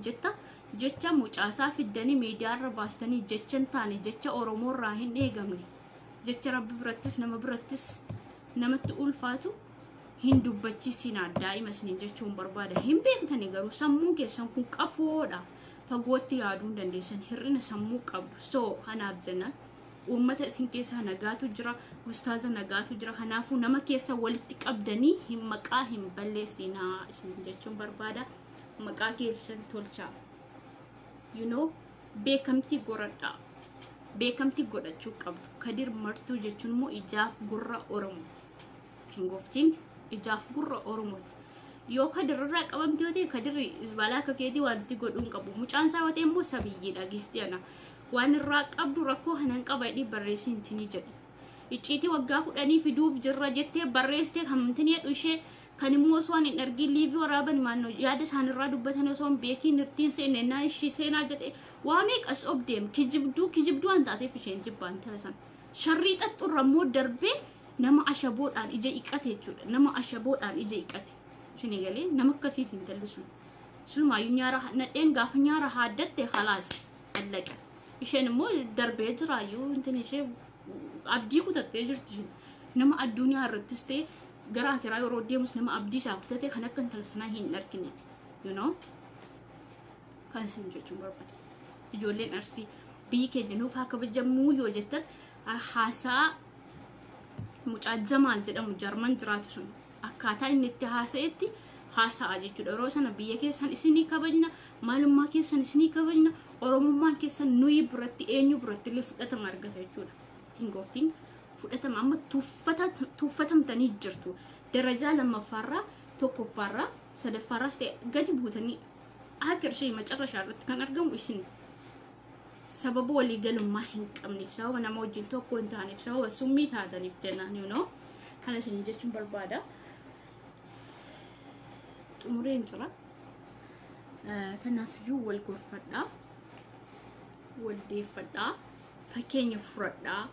jecha mucaasaa fiddanii miidiyaarra baastanii jechan taane jecha Oromoo irraa hin eegamne jecha Rabbi birattis nama birattis namatti ulfaatu hin dubbachiisinaa daa'ima isiniin jechuun barbaada hin beektani garuu sammuun keessan kun qafoodha fagootti yaaduu hin dandeessan hir'ina sammuu qabu. So kanaaf jennaan uummata isin keessa nagaatu jira, ustaaza nagaatu jira. Kanaafuu nama keessa walitti qabdanii hin maqaa hin balleessinaa isin jechuun barbaada. Maqaa keessan tolchaa. You know, beekamtii godhadhaa. Beekamtii godhachuu qabdu. Kadir Martuu jechuun immoo ijaaf gurra Oromooti. Tingoftiin ijaaf gurra Oromooti. Yoo kadirraa qabamti yoo ta'e kadirri isbaalaa akka keetii wanti godhuun qabu. Mucaan isaa yoo ta'e immoo sabiyyiidha giftii ana. Waan irraa qabdu rakkoo hanan qaba jedhii barreessii intini jedhi. Icciitii waggaa 10 fiduuf jirra jettee barreessitee hamtini jedhu ishee kan immoo osoo hin argin liivii waraaban maannoo yaada isaanirraa dubbatan osoo hin beekiin nirtiin seenaa ishii seenaa jedhee waa meeqas obdeem kijibduu waan taateef isheen jibbaan tarasan. Sharrii xaxxurra immoo darbee nama ashaboodhaan ija iqate jechuudha. Nama ashaboodhaan ija iqate. Isheen galee nama akkasiitiin tallisu. Sulmaayyuu nyaara nadheen gaafa nyaara haaddatte khalaas allaqa. Isheen immoo darbee jiraayyuu intin ishee abdii kutattee jirti. Nama addunyaa irrattis ta'e gara akiraa yeroo deemus nama abdii isaa kutatee kan akka intala sanaa hin argine. You know? Kan isin jechuun barbaada. Ijoolleen Arsii biyyi keenya nuuf haa kabajamuu yoo jettan haasaa mucaa Jamaal jedhamu Jarman jiraatu sun akkaataa inni itti haasa'etti haasa'a jechuudha. Yeroo sana biyya keessan isinii kabajna, maalummaa keessan isinii kabajna, oromummaan keessan nuyi biratti eenyu biratti illee fudhatama argata jechuudha. Tingoftiin fudhatama amma tuffatamtanii jirtu. Darajaa lammaffaarraa, tokkoffaarraa, sadaffaarraas ta'e gadi buutanii akka ishee macarrashaa irratti kan argamu isin. Sababa walii galummaa hin qabneef, sababa nama wajjin tokko hin taaneef, sababa summii taataniif jennaan you know. Kana isin jechuun barbaada. Xumureen jira. Kanaafiyyuu wal gorfadhaa, wal deeffadhaa, fakkeenya fudhadhaa.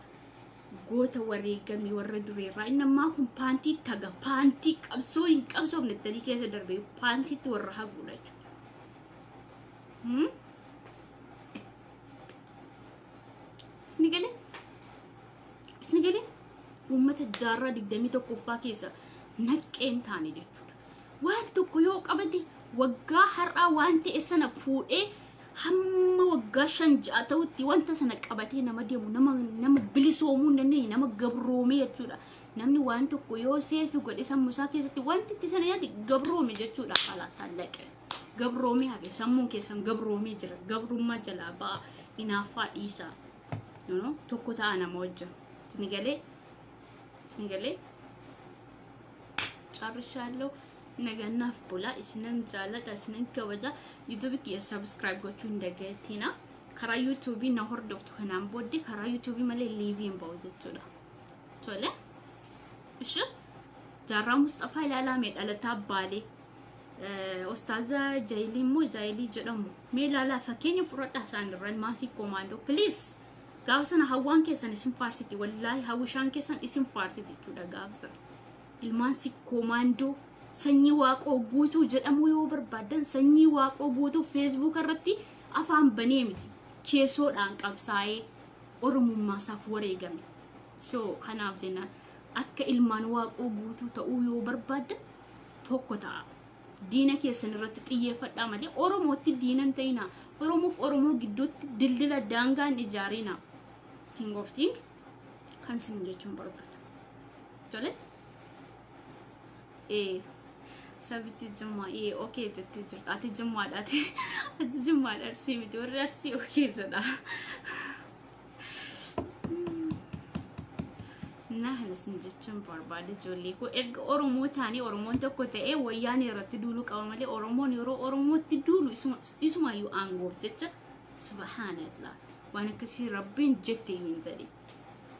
Goota wareegamii warra dureerraa inni ammaa kun paantii taga paantii qabsoo hin qabsoofne tanii keessa darbee paantiitti warra haguudha jechuudha. Isni galee uummata jaarraa 21ffaa keessa naqqeen taane jechuudha. Waan tokko yoo qabate waggaa har'aa waan ta'e sana fuudhee hamma waggaa 5-6 ta'utti wanta sana qabatee nama deemu nama bilisoomuu dandeenye nama gabroomee jechuudha. Namni waan tokko yoo seefi godhe sammuusaa keessatti wanti itti sana yaade gabroome jechuudha. Khalaas allaqe. Gabroomee hafe sammuun keessan gabroomee jira. Gabrummaa jalaa ba'a inaaffaa dhiisaa. You know, tokko ta'a nama wajjin. Isni galee caarishaaloo nagannaaf bulaa isinan jaalladha isinan kabaja. YouTube kiya subscribe gochuu hin dagatina. Karaa YouTube na hordoftu kanaan booddee karaa YouTube malee liivii hin ba'u jechuudha. Tole. Ishi Jaarraa Mustafaa ilaalamee dhalataa Baalee. Ustaaza Jaayilii immoo Jaayilii jedhamu. Mee ilaalaa fakkeenya fudhadhaa isaanirraan maasii komaandoo please. Gaafa sana hawwaan keessan isin faarsiti wallaahi hawwishaan keessan isin faarsiti jechuudha gaafa sana. Ilmaan si komaandoo sanyii waaqoo guutuu jedhamu yoo barbaadan sanyii waaqoo guutuu Facebook irratti afaan banee miti keessoodhaan qabsaa'ee oromummaa isaaf wareegame. So kanaaf jennaan akka ilmaan waaqoo guutuu ta'uu yoo barbaadan tokko ta'a. Diina keessan irratti xiyyeeffadhaa malee oromootti diinan ta'ina. Oromoof oromoo gidduutti dildila daangaan ijaarina. Tingoftiin kan isin jechuun barbaada. Tole? Sabiti Jummaa okay jettee jirta. Ati Jummaadhaati. Ati Jummaadha Arsii miti. Warri Arsii okay jedha. Nahana isin jechuun barbaada ijoollee koo erga Oromoo taanii Oromoon tokko ta'ee wayyaanee irratti duuluu qaba malee Oromoon yeroo Oromootti duulu isumaayyuu aangoof jecha subhaanallah waan akkasii rabbiin jettee hin jedhe.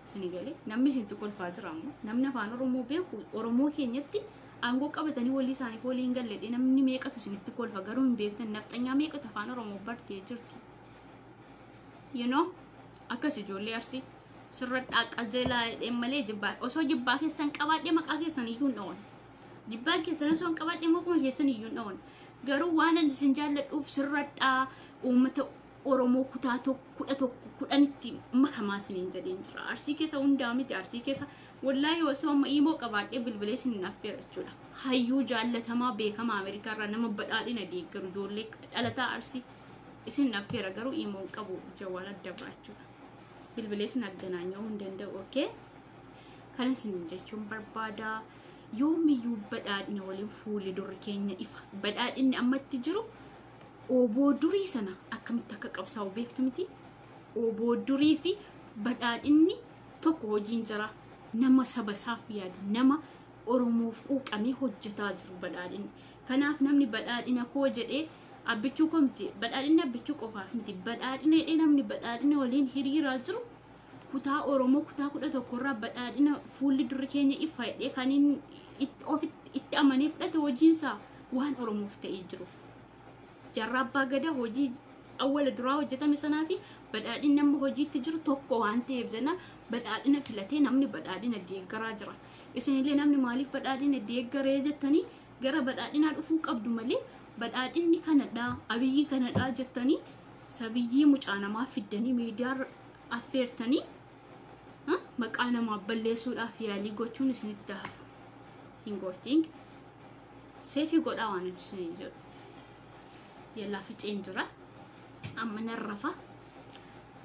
Isin galee namni isin kolfaa jira ammoo namni afaan Oromoo beeku Oromoo keenyatti aangoo qabatanii walii isaaniif waliin galledhe namni meeqatu isinitti kolfa garuu hin beektan nafxanyaa meeqatu afaan Oromoo bartee jirti. You know akkas ijoollee Arsii sirradhaa qajeelaa malee jibbaa osoo jibbaa keessan qabaadhee maqaa keessan iyyuu hin dhawon. Jibbaa keessan osoo hin qabaadhee maquma keessan iyyuu hin dhawon. Garuu waan ani isin jaalladhuuf sirradhaa uummata Oromoo kutaa 10tti makamaa isiniin jedheen jira. Arsii keessa hundaa miti Arsii keessa wallaahi osoo amma imoo qabaadhee bilbilee isin affeera jechuudha. Hayyuu jaallatamaa beekamaa Ameerikaa irraa nama badhaadhina deeggaru ijoollee dhalataa Arsii isin affeera garuu imoon qabu jawwal adda baachuudha bilbilees naganaanyoo hundanda'u okay kana sin jechuun barbaada yoomiyyuu badhaadhina waliin fuuli durri keenya ifa badhaadhinni ammatti jiru oboo durii sana akkamitti akka qabsaa'u beektu miti oboo durii fi badhaadhinni tokko hojiin jira nama saba isaaf yaadu nama oromoof quuqamee hojjetaa jiru badhaadhinni kanaaf namni badhaadhina koo jedhee abbichuu komti badhaadhinni abbichuu qofaaf miti badhaadhina jedhee namni badhaadhina waliin hiriiraa jiru kutaa oromoo kutaa 11 irraa badhaadhina fuulli durri keenya ifa jedhee kan itti amanee fudhate hojiinsaa waan oromoof ta'ee jiruuf jarra abbaa gadaa hojii awwala duraa hojjetame sanaa fi badhaadhinni nama hojiitti jiru tokko waan ta'eef jenna badhaadhina filatee namni badhaadhina deeggaraa jira isinillee namni maaliif badhaadhina deeggaree jettanii gara badhaadhinaa dhufuu qabdu malee badhaadhinni kanadhaa abiyyi kanadhaa jettanii sabiyyii mucaa namaa fiddanii miidiyaa affeertanii maqaa namaa balleessuudhaaf yaalii gochuun isinitti hafu singorting seefi godhaa waan isin jedhu yallaa ficeen jira amma narrafa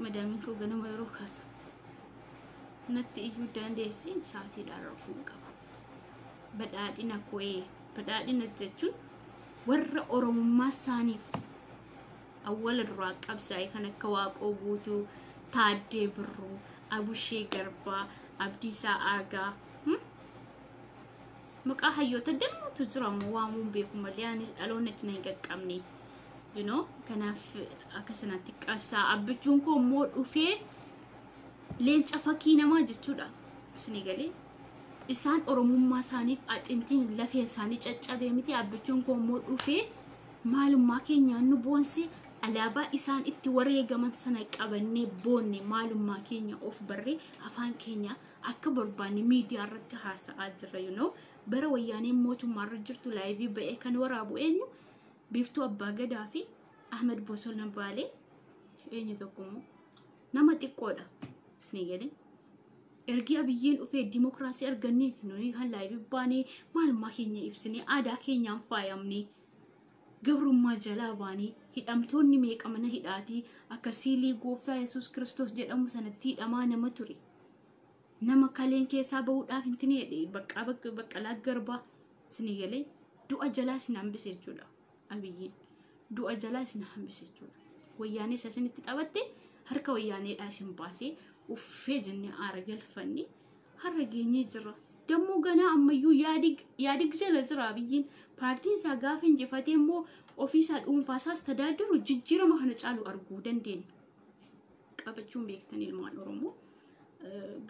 madaamin koo ganama yeroo kaatu natti iyyuu dandeessi saatiidhaan rafuu qaba badhaadhina ko'ee badhaadhina jechuun warra oromummaa isaaniif awwala duraa qabsaa'ee kan akka waaqoo guutuu taaddee birruu abushee garbaa abdiisaa aagaa maqaa hayyoota danuutu jira ammoo waamuun beeku malee ani dhaloonni achi hin qaqqabne you know kanaaf akkasumatti qabsaa abbichuun koo immoo dhufee leenca fakkii namaa jechuudha isin galee isaan oromummaa isaaniif axintiin lafeen isaanii caccabee miti abbichuun koo immoo dhufee maalummaa keenya nu boonse alaabaa isaan itti wareegaman sana qabannee boonne maalummaa keenya of barree afaan keenya akka barbaanne miidiyaa irratti haasa'aa jirra you know bara wayyaaneen mootummaa irra jirtu laayivii ba'ee kan waraabu eenyu biiftuu abbaa gadaa fi ahmed bosona baalee eenyu tokkommoo nama xiqqoodha isin galee ergi abiyyiin dhufee dimokiraasii arganneeti nuyi kan laayivii baanee maalummaa keenya ibsinee aadaa keenyaan faayamnee gabrummaa jalaa baanii hidhamtoonni meeqa mana hidhaatii akka siilii gooftaa yesus kristos jedhamu sanatti hidhamaa nama ture nama kaleen keessaa bahuudhaaf intini jedhe baqqalaa garbaa isin galee du'a jalaa isin hambise jechuudha abiyyiin du'a jalaa isin hambise jechuudha wayyaanee isinitti taphatte harka wayyaaneedhaa isin baasee uffee jennee aara galfanni har'a geenyee jira dammoo ganaa ammayyuu yaadig jala jira abiyyiin paartiin isaa gaafa injifatee immoo ofiisaa dhuunfaasaas tadaadaru jijjiirama kana caalu arguu dandeenya qabachuun beektanii ilmaan oromoo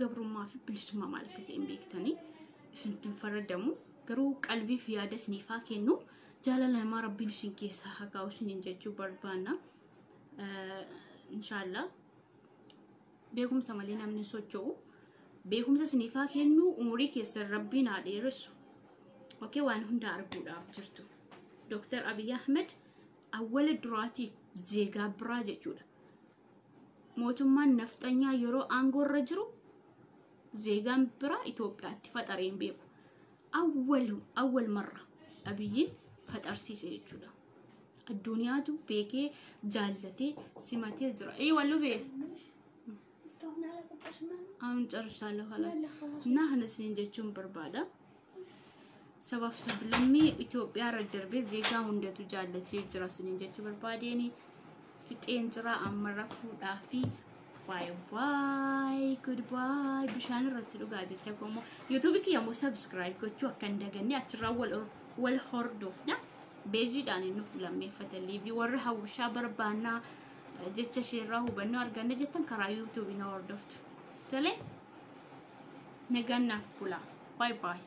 gabrummaa fi bilisummaa maal akka ta'e beektanii isinittiin faradamu garuu qalbii fi yaada isiniifaa kennu jaalala namaa rabbiin isin keessaa haa kaa'u isiniin jechuu barbaanna inshallah beekumsa malee namni socho'u beekumsa isiniifaa kennu umurii keessan rabbiin haa dheeressu okay waan hunda arguudhaaf jirtu Dr. Abiy Ahmed awwala duraatiif zeegaa biraa jechuudha mootummaan nafxanyaa yeroo aangoo irra jiru zeegaan biraa Itoophiyaatti faxareen beeku awwal marra abiyyiin faxarsiise jechuudha addunyaatu beekee jaallatee simatee jira wallu bee am ጨርሻለሁ خلاص እና ሀነስን ጀቹን በርባዳ ሰባፍ ሰብለሚ ኢትዮጵያ ረደርቤ ዜጋ ሁንደቱ ጃለቴ ጅራስን ጀቹ በርባዴኒ ፊጤን ጅራ አመራፉ ዳፊ ባይ ባይ ጉድባይ ብሻን ረትሉ ጋጀቻ ቆሞ ዩቲዩብ ኪያሞ ሰብስክራይብ ጎቹ አከንደገኒ አችራ ወል ሆርዶፍና ቤጂ ዳኒ ንፉ ለሚፈተሊ ቪወር ሀውሻ በርባና ጀቸ ሼራሁ በእነ አርገነ ጀተን ከራ ዩቲዩብ ነው ወርዶፍት ተለ ነገና ፍኩላ ባይ ባይ